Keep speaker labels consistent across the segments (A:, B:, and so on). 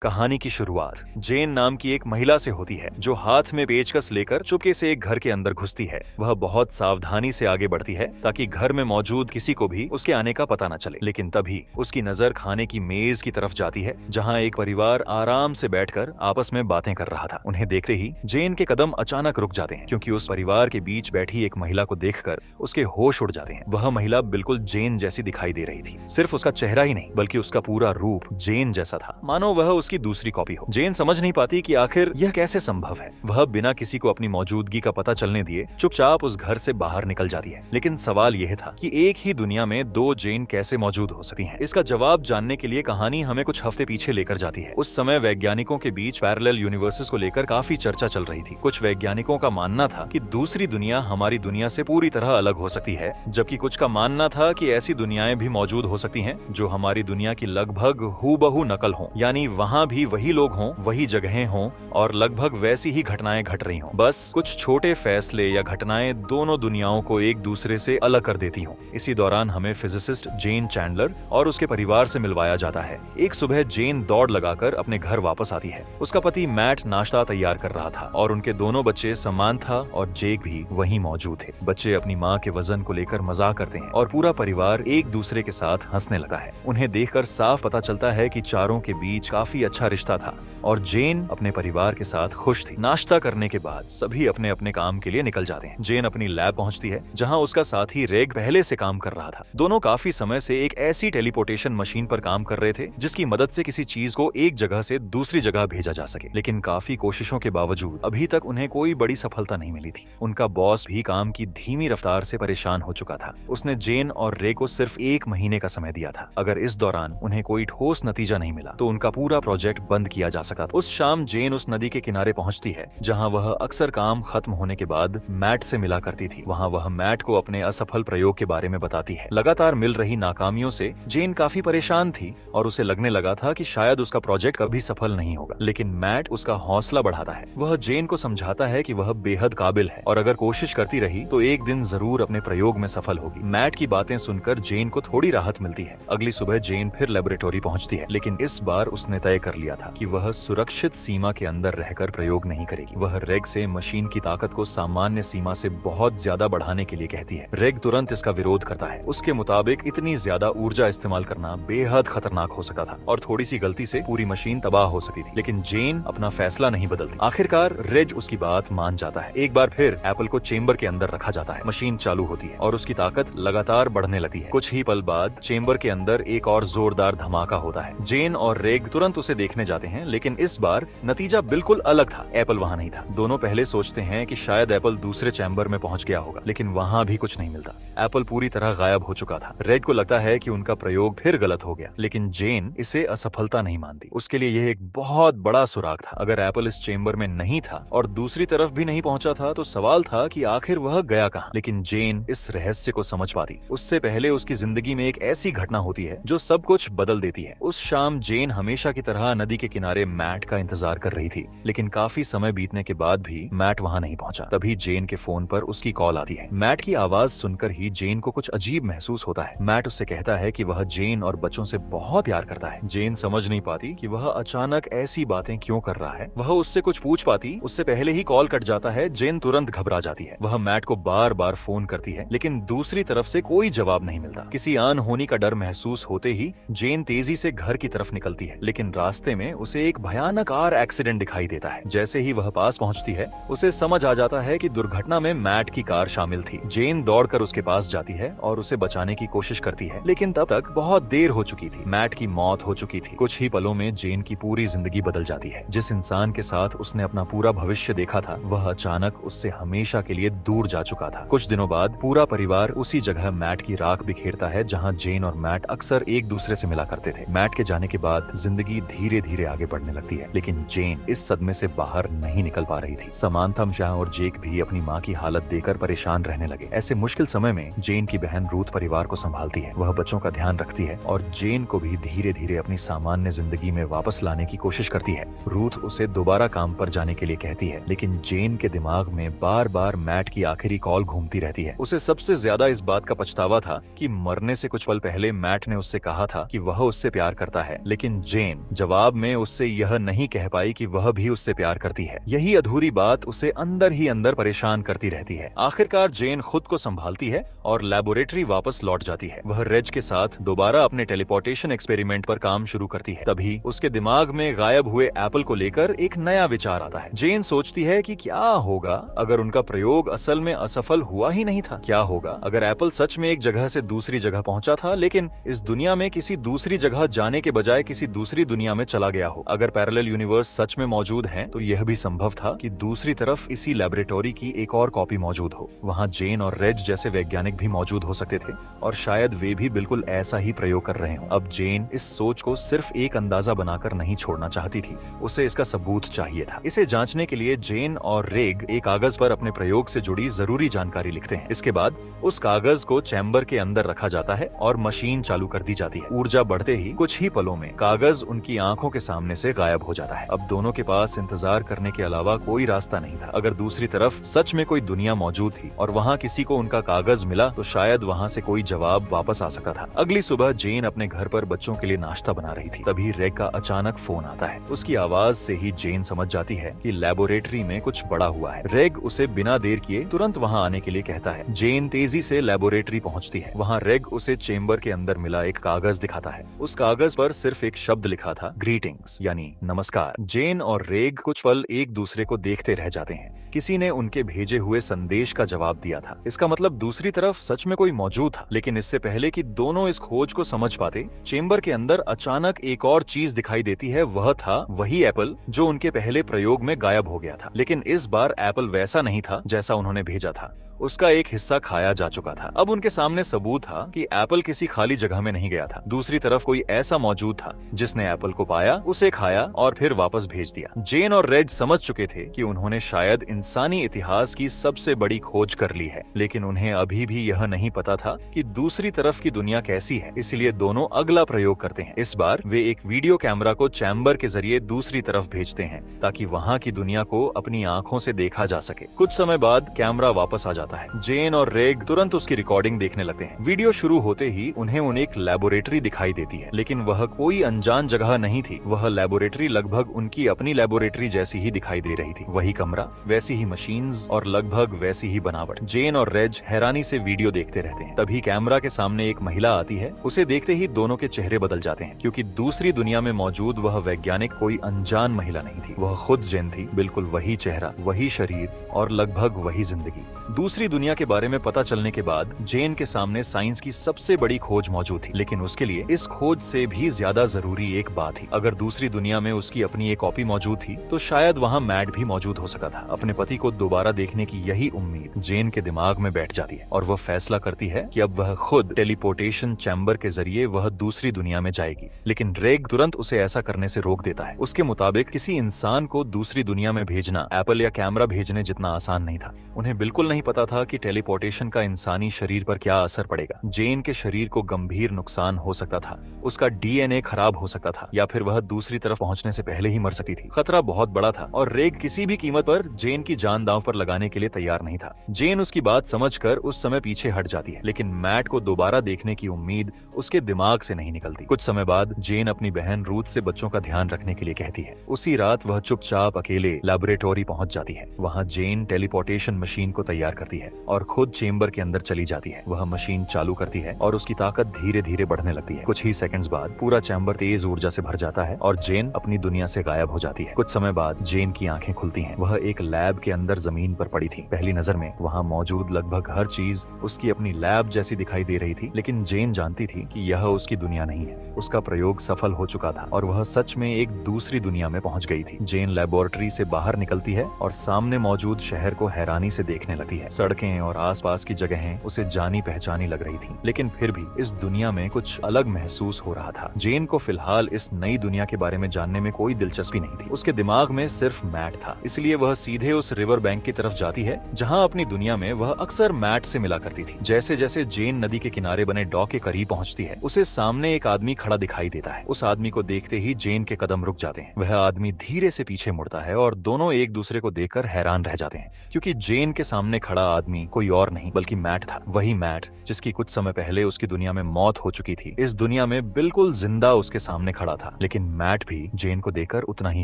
A: कहानी की शुरुआत जेन नाम की एक महिला से होती है जो हाथ में पेचकस लेकर चुपके से एक घर के अंदर घुसती है। वह बहुत सावधानी से आगे बढ़ती है ताकि घर में मौजूद किसी को भी उसके आने का पता न चले। लेकिन तभी उसकी नजर खाने की मेज की तरफ जाती है जहां एक परिवार आराम से बैठकर आपस में बातें कर रहा था। उन्हें देखते ही जेन के कदम अचानक रुक जाते हैं क्योंकि उस परिवार के बीच बैठी एक महिला को देखकर उसके होश उड़ जाते हैं। वह महिला बिल्कुल जेन जैसी दिखाई दे रही थी। सिर्फ उसका चेहरा ही नहीं बल्कि उसका पूरा रूप जेन जैसा था, मानो वह उसकी दूसरी कॉपी हो। जेन समझ नहीं पाती कि आखिर यह कैसे संभव है। वह बिना किसी को अपनी मौजूदगी का पता चलने दिए चुपचाप उस घर से बाहर निकल जाती है। लेकिन सवाल यह था कि एक ही दुनिया में दो जेन कैसे मौजूद हो सकती हैं। इसका जवाब जानने के लिए कहानी हमें कुछ हफ्ते पीछे लेकर जाती है। उस समय वैज्ञानिकों के बीच पैरेलल यूनिवर्सेस को लेकर काफी चर्चा चल रही थी। कुछ वैज्ञानिकों का मानना था कि दूसरी दुनिया हमारी दुनिया से पूरी तरह अलग हो सकती है, जबकि कुछ का मानना था कि ऐसी दुनियाएं भी मौजूद हो सकती हैं जो हमारी दुनिया की लगभग हूबहू नकल हों, यानी वहां भी वही लोग हों, वही जगहें हों और लगभग वैसी ही घटनाएं घट रही हों। बस कुछ छोटे फैसले या घटनाएं दोनों दुनियाओं को एक दूसरे से अलग कर देती हों। इसी दौरान हमें फिजिसिस्ट जेन चैंडलर और उसके परिवार से मिलवाया जाता है। एक सुबह जेन दौड़ लगाकर अपने घर वापस आती है। उसका पति मैट नाश्ता तैयार कर रहा था और उनके दोनों बच्चे समांथा और जेक भी वहीं मौजूद थे। बच्चे अपनी माँ के वजन को लेकर मजाक करते हैं और पूरा परिवार एक दूसरे के साथ हंसने लगता है। उन्हें देखकर साफ पता चलता है कि चारों के बीच काफी अच्छा रिश्ता था और जेन अपने परिवार के साथ खुश थी। नाश्ता करने के बाद सभी अपने अपने काम के लिए निकल जाते हैं। जेन अपनी लैब पहुंचती है जहां उसका साथी रेग पहले से काम कर रहा था। दोनों काफी समय से एक ऐसी टेलीपोर्टेशन मशीन पर काम कर रहे थे जिसकी मदद से किसी चीज को एक जगह से दूसरी जगह भेजा जा सके। लेकिन काफी कोशिशों के बावजूद अभी तक उन्हें कोई बड़ी सफलता नहीं मिली थी। उनका बॉस भी काम की धीमी रफ्तार से परेशान हो चुका था। उसने जेन और रे को सिर्फ 1 महीने का समय दिया था। अगर इस दौरान उन्हें कोई ठोस नतीजा नहीं मिला तो उनका पूरा प्रोजेक्ट बंद किया जा सकता था। उस शाम जेन उस नदी के किनारे पहुंचती है जहां वह अक्सर काम खत्म होने के बाद मैट से मिला करती थी। वहां वह मैट को अपने असफल प्रयोग के बारे में बताती है। लगातार मिल रही नाकामियों से जेन काफी परेशान थी और उसे लगने लगा था कि शायद उसका प्रोजेक्ट कभी सफल नहीं होगा। लेकिन मैट उसका हौसला बढ़ाता है। वह जेन को समझाता है कि वह बेहद काबिल है और अगर कोशिश करती रही तो एक दिन जरूर अपने प्रयोग में सफल होगी। मैट की बातें सुनकर जेन को थोड़ी राहत मिलती है। अगली सुबह जेन फिर लेबोरेटरी पहुंचती है, लेकिन इस बार उसने तय कर लिया था कि वह सुरक्षित सीमा के अंदर रहकर प्रयोग नहीं करेगी। वह रेग से मशीन की ताकत को सामान्य सीमा से बहुत ज्यादा बढ़ाने के लिए कहती है। रेग तुरंत इसका विरोध करता है। उसके मुताबिक इतनी ज्यादा ऊर्जा इस्तेमाल करना बेहद खतरनाक हो सकता था और थोड़ी सी गलती से पूरी मशीन तबाह हो सकती थी। लेकिन जेन अपना फैसला नहीं बदलती। आखिरकार रेज उसकी बात मान जाता है। एक बार फिर एप्पल को चेंबर के अंदर रखा जाता है। मशीन चालू होती है और उसकी ताकत लगातार बढ़ने लगती है। कुछ ही पल बाद चेंबर के अंदर एक और जोरदार धमाका होता है। जेन और रेग तुरंत उसे देखने जाते हैं, लेकिन इस बार नतीजा बिल्कुल अलग था। एप्पल वहां नहीं था। दोनों पहले सोचते हैं कि शायद एप्पल दूसरे चैम्बर में पहुंच गया होगा, लेकिन वहां भी कुछ नहीं मिलता। एप्पल पूरी तरह गायब हो चुका था। रेग को लगता है कि उनका प्रयोग फिर गलत हो गया, लेकिन जेन इसे असफलता नहीं मानती। उसके लिए यह एक बहुत बड़ा सुराग था। अगर एप्पल इस चेंबर में नहीं था और दूसरी तरफ भी नहीं पहुंचा था तो सवाल था कि आखिर वह गया कहां। लेकिन जेन इस रहस्य को समझ पाती। उससे पहले उसकी जिंदगी में एक ऐसी घटना होती है जो सब कुछ बदल देती है। उस शाम जेन हमेशा की तरह नदी के किनारे मैट का इंतजार कर रही थी, लेकिन काफी समय बीतने के बाद भी मैट वहां नहीं पहुंचा। तभी जेन के फोन पर उसकी कॉल आती है। मैट की आवाज सुनकर ही जेन को कुछ अजीब महसूस होता है। मैट उससे कहता है कि वह जेन और बच्चों से बहुत प्यार करता है। जेन समझ नहीं पाती कि वह अचानक ऐसी बातें क्यों कर रहा है। वह उससे कुछ पूछ पाती उससे पहले ही कॉल कट जाता है। जेन तुरंत घबरा जाती है। वह मैट को बार बार फोन करती है, लेकिन दूसरी तरफ से कोई जवाब नहीं मिलता। किसी अनहोनी का डर महसूस होते ही जेन तेजी से घर की तरफ निकलती है, लेकिन रास्ते में उसे एक भयानक कार एक्सीडेंट दिखाई देता है। जैसे ही वह पास पहुंचती है उसे समझ आ जाता है कि दुर्घटना में मैट की कार शामिल थी। जेन दौड़कर उसके पास जाती है और उसे बचाने की कोशिश करती है, लेकिन तब तक बहुत देर हो चुकी थी। मैट की मौत हो चुकी थी। कुछ ही पलों में जेन की पूरी जिंदगी बदल जाती है। जिस इंसान के साथ उसने अपना पूरा भविष्य देखा था वह अचानक उससे हमेशा के लिए दूर जा चुका था। कुछ दिनों बाद पूरा परिवार उसी जगह मैट की राख बिखेरता है जहां जेन और मैट अक्सर एक दूसरे से मिला करते थे। मैट के जाने के बाद जिंदगी धीरे धीरे आगे बढ़ने लगती है, लेकिन जेन इस सदमे से बाहर नहीं निकल पा रही थी। समांथा और जेक भी अपनी माँ की हालत देखकर परेशान रहने लगे। ऐसे मुश्किल समय में जेन की बहन रूथ परिवार को संभालती है। वह बच्चों का ध्यान रखती है और जेन को भी धीरे धीरे अपनी सामान्य जिंदगी में वापस लाने की कोशिश करती है। रूथ उसे दोबारा काम पर जाने के लिए कहती है, लेकिन जेन के दिमाग में बार बार मैट की आखिरी कॉल घूमती रहती है। उसे सबसे ज्यादा इस बात का पछतावा था कि मरने से कुछ पल पहले मैट ने उससे कहा था कि वह उससे प्यार करता है, लेकिन जेन जब जवाब में उससे यह नहीं कह पाई कि वह भी उससे प्यार करती है। यही अधूरी बात उसे अंदर ही अंदर परेशान करती रहती है। आखिरकार जेन खुद को संभालती है और लेबोरेटरी वापस लौट जाती है। वह रेज के साथ दोबारा अपने टेलीपोर्टेशन एक्सपेरिमेंट पर काम शुरू करती है। तभी उसके दिमाग में गायब हुए एप्पल को लेकर एक नया विचार आता है। जेन सोचती है कि क्या होगा अगर उनका प्रयोग असल में असफल हुआ ही नहीं था। क्या होगा अगर एप्पल सच में एक जगह से दूसरी जगह पहुंचा था, लेकिन इस दुनिया में किसी दूसरी जगह जाने के बजाय किसी दूसरी दुनिया में चला गया हो। अगर पैरेलल यूनिवर्स सच में मौजूद हैं, तो यह भी संभव था कि दूसरी तरफ इसी लैबोरेटरी की एक और कॉपी मौजूद हो। वहां जेन और रेज जैसे वैज्ञानिक भी मौजूद हो सकते थे और शायद वे भी बिल्कुल ऐसा ही प्रयोग कर रहे हो। अब जेन इस सोच को सिर्फ एक अंदाजा बनाकर नहीं छोड़ना चाहती थी, उसे इसका सबूत चाहिए था। इसे जांचने के लिए जेन और रेग एक कागज पर अपने प्रयोग से जुड़ी जरूरी जानकारी लिखते हैं। इसके बाद उस कागज को चैम्बर के अंदर रखा जाता है और मशीन चालू कर दी जाती है। ऊर्जा बढ़ते ही कुछ ही पलों में कागज उनकी आंखों के सामने से गायब हो जाता है। अब दोनों के पास इंतजार करने के अलावा कोई रास्ता नहीं था। अगर दूसरी तरफ सच में कोई दुनिया मौजूद थी और वहाँ किसी को उनका कागज मिला, तो शायद वहाँ से कोई जवाब वापस आ सकता था। अगली सुबह जेन अपने घर पर बच्चों के लिए नाश्ता बना रही थी। तभी रेग का अचानक फोन आता है। उसकी आवाज से ही जेन समझ जाती है कि लेबोरेटरी में कुछ बड़ा हुआ है। रेग उसे बिना देर किए तुरंत वहाँ आने के लिए कहता है। जेन तेजी से लेबोरेटरी पहुँचती है। वहाँ रेग उसे चेम्बर के अंदर मिला एक कागज दिखाता है। उस कागज पर सिर्फ एक शब्द लिखा था, ग्रीटिंग्स, यानी नमस्कार। जेन और रेग कुछ पल एक दूसरे को देखते रह जाते हैं। किसी ने उनके भेजे हुए संदेश का जवाब दिया था। इसका मतलब दूसरी तरफ सच में कोई मौजूद था। लेकिन इससे पहले कि दोनों इस खोज को समझ पाते, चेम्बर के अंदर अचानक एक और चीज दिखाई देती है। वह था वही एप्पल जो उनके पहले प्रयोग में गायब हो गया था। लेकिन इस बार एप्पल वैसा नहीं था जैसा उन्होंने भेजा था। उसका एक हिस्सा खाया जा चुका था। अब उनके सामने सबूत था कि एप्पल किसी खाली जगह में नहीं गया था। दूसरी तरफ कोई ऐसा मौजूद था जिसने एप्पल को पाया, उसे खाया और फिर वापस भेज दिया। जेन और रेज समझ चुके थे कि उन्होंने शायद इंसानी इतिहास की सबसे बड़ी खोज कर ली है, लेकिन उन्हें अभी भी यह नहीं पता था कि दूसरी तरफ की दुनिया कैसी है। इसलिए दोनों अगला प्रयोग करते हैं। इस बार वे एक वीडियो कैमरा को चैम्बर के जरिए दूसरी तरफ भेजते हैं ताकि वहाँ की दुनिया को अपनी आंखों से देखा जा सके। कुछ समय बाद कैमरा वापस आ जाता है। जेन और रेग तुरंत उसकी रिकॉर्डिंग देखने लगते हैं। वीडियो शुरू होते ही उन्हें एक लेबोरेटरी दिखाई देती है, लेकिन वह कोई अनजान जगह नहीं थी। वह लेबोरेटरी लगभग उनकी अपनी लेबोरेटरी जैसी ही दिखाई दे रही थी। वही कमरा, वैसी ही मशीन्स और लगभग वैसी ही बनावट। जेन और रेज हैरानी से वीडियो देखते रहते हैं। तभी कैमरा के सामने एक महिला आती है। उसे देखते ही दोनों के चेहरे बदल जाते हैं, क्योंकि दूसरी दुनिया में मौजूद वह वैज्ञानिक कोई अनजान महिला नहीं थी। वह खुद जेन थी। बिल्कुल वही चेहरा, वही शरीर और लगभग वही जिंदगी। दूसरी दुनिया के बारे में पता चलने के बाद जेन के सामने साइंस की सबसे बड़ी खोज मौजूद थी, लेकिन उसके लिए इस खोज से भी ज्यादा जरूरी एक बात थी। अगर दूसरी दुनिया में उसकी अपनी एक कॉपी मौजूद थी, तो शायद वहाँ मैट भी मौजूद हो सकता था। अपने पति को दोबारा देखने की यही उम्मीद जेन के दिमाग में बैठ जाती है और वह फैसला करती है कि अब वह खुद टेलीपोर्टेशन चैम्बर के जरिए वह दूसरी दुनिया में जाएगी। लेकिन रेग तुरंत उसे ऐसा करने से रोक देता है। उसके मुताबिक किसी इंसान को दूसरी दुनिया में भेजना एप्पल या कैमरा भेजने जितना आसान नहीं था। उन्हें बिल्कुल नहीं पता था कि टेलीपोर्टेशन का इंसानी शरीर पर क्या असर पड़ेगा। जेन के शरीर को गंभीर नुकसान हो सकता था, उसका डीएनए खराब हो सकता था, या फिर वह दूसरी तरफ पहुंचने से पहले ही मर सकती थी। खतरा बहुत बड़ा था और रेग किसी भी कीमत पर जेन की जान दांव पर लगाने के लिए तैयार नहीं था। जेन उसकी बात समझकर उस समय पीछे हट जाती है, लेकिन मैट को दोबारा देखने की उम्मीद उसके दिमाग से नहीं निकलती। कुछ समय बाद जेन अपनी बहन रूथ से बच्चों का ध्यान रखने के लिए कहती है। उसी रात वह चुपचाप अकेले लेबोरेटरी पहुंच जाती है। वहां जेन टेलीपोर्टेशन मशीन को तैयार करती है और खुद चेम्बर के अंदर चली जाती है। वह मशीन चालू करती है और उसकी ताकत धीरे धीरे बढ़ने लगती है। कुछ ही सेकंड्स बाद पूरा चैम्बर तेज ऊर्जा से भर जाता है और जेन अपनी दुनिया से गायब हो जाती है। कुछ समय बाद जेन की आंखें खुलती हैं। वह एक लैब के अंदर जमीन पर पड़ी थी। पहली नजर में वहाँ मौजूद लगभग हर चीज उसकी अपनी लैब जैसी दिखाई दे रही थी, लेकिन जेन जानती थी कि यह उसकी दुनिया नहीं है। उसका प्रयोग सफल हो चुका था और वह सच में एक दूसरी दुनिया में पहुंच गई थी। जेन लेबोरेटरी से बाहर निकलती है और सामने मौजूद शहर को हैरानी से देखने लगती है। सड़कें और आसपास की जगहें उसे जानी पहचानी लग रही थी, लेकिन फिर भी इस दुनिया में कुछ अलग महसूस हो रहा था। जेन को फिलहाल इस नई दुनिया के बारे में जानने में कोई दिलचस्पी नहीं थी। उसके दिमाग में सिर्फ मैट था, इसलिए वह सीधे उस रिवर बैंक की तरफ जाती है जहां अपनी दुनिया में वह अक्सर मैट से मिला करती थी। जैसे जैसे जेन नदी के किनारे बने डॉक के करीब पहुंचती है, उसे सामने एक आदमी खड़ा दिखाई देता है। उस आदमी को देखते ही जेन के कदम रुक जाते हैं। वह आदमी धीरे से पीछे मुड़ता है और दोनों एक दूसरे को देखकर हैरान रह जाते हैं, क्योंकि जेन के सामने खड़ा आदमी कोई और नहीं बल्कि मैट था। वही मैट जिसकी कुछ समय पहले उसकी दुनिया में मौत हो चुकी थी, इस दुनिया में बिल्कुल जिंदा उसके सामने खड़ा था। लेकिन मैट भी जेन को देखकर उतना ही